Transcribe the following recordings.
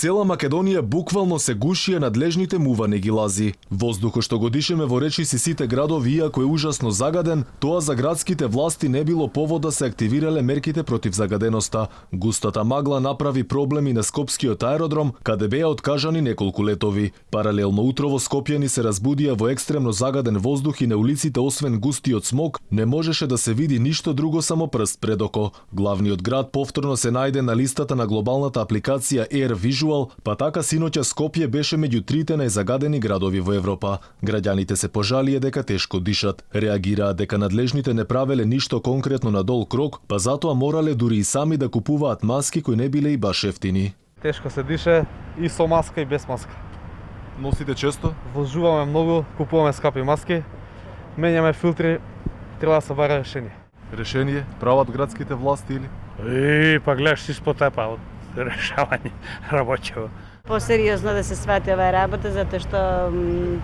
Цела Македонија буквално се гуши, надлежните мува не ги лази. Воздухот што го дишеме во речиси сите градови, иако е ужасно загаден, тоа за градските власти не било повод да се активирале мерките против загаденоста. Густата магла направи проблеми на Скопскиот аеродром, каде беа откажани неколку летови. Паралелно утрово скопјани се разбудија во екстремно загаден воздух и на улиците освен густиот смог не можеше да се види ништо друго само прст пред око. Главниот град повторно се најде на листата на глобалната апликација Air Visual, па така синоќа Скопје беше меѓу трите најзагадени градови во Европа. Граѓаните се пожалија дека тешко дишат. Реагираа дека надлежните не правеле ништо конкретно на дол крок, па затоа морале дури и сами да купуваат маски кои не биле и баш ефтини. Тешко се дише и со маска и без маска. Носите често? Возжуваме многу, купуваме скапи маски, менјаме филтри, треба да се бара решение. Решение прават градските власти или? Па гледаш си спотепа од решавање работево. Посериозно да се свати оваа работа, затоа што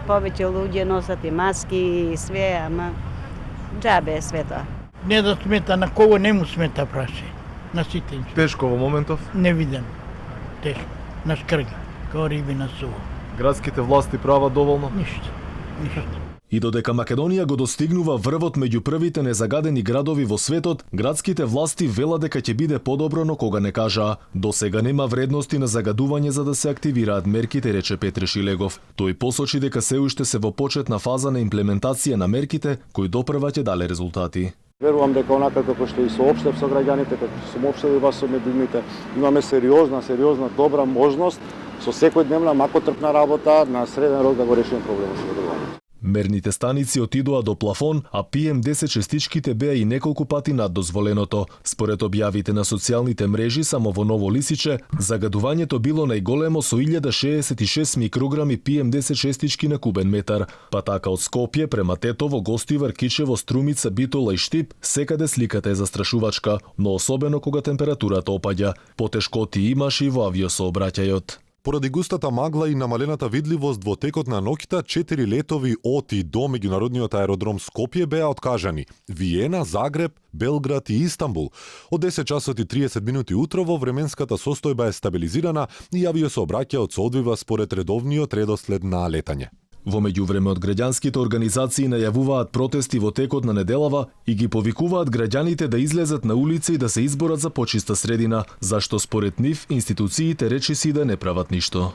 повеќе луѓе носат и маски и све, ама џабе е све тоа. Не да смета, на кого не му смета праши. На сите. Тешко во моментов? Не виден. Тешко. На шкрга. Као риби на суво. Градските власти прават доволно? Ништо. И додека Македонија го достигнува врвот меѓу првите незагадени градови во светот, градските власти велат дека ќе биде подобро, но кога не кажаа. До сега нема вредности на загадување за да се активираат мерките, рече Петре Шилегов. Тој посочи дека се уште се во почетна фаза на имплементација на мерките, кои допрва ќе дале резултати. Верувам дека онака како што и соопштев со граѓаните, како што сум општел и вас со медиумите, имаме сериозна, добра можност со секојдневна макотрпна работа на среден рок да го решиме проблемот со загадувањето. Мерните станици отидоа до плафон, а PM10 честичките беа и неколку пати над дозволеното. Според објавите на социјалните мрежи, само во Ново Лисиче, загадувањето било најголемо со 1066 микрограми PM10 честички на кубен метар. Па така од Скопје према Тетово, Гостивар, Кичево, Струмица, Битола и Штип, секаде сликата е застрашувачка, но особено кога температурата опаѓа. Потешкоти имаше и во авиосообраќајот. Поради густата магла и намалената видливост во текот на ноќта, 4 летови од и до меѓународниот аеродром Скопје беа откажани. Виена, Загреб, Белград и Истанбул. Од 10 часот и 30 минути утрово временската состојба е стабилизирана и авиосообраќајот се одвива според редовниот редослед на летање. Во меѓувреме од граѓанските организации најавуваат протести во текот на неделава и ги повикуваат граѓаните да излезат на улица и да се изборат за почиста средина, зашто според нив институциите речиси да не прават ништо.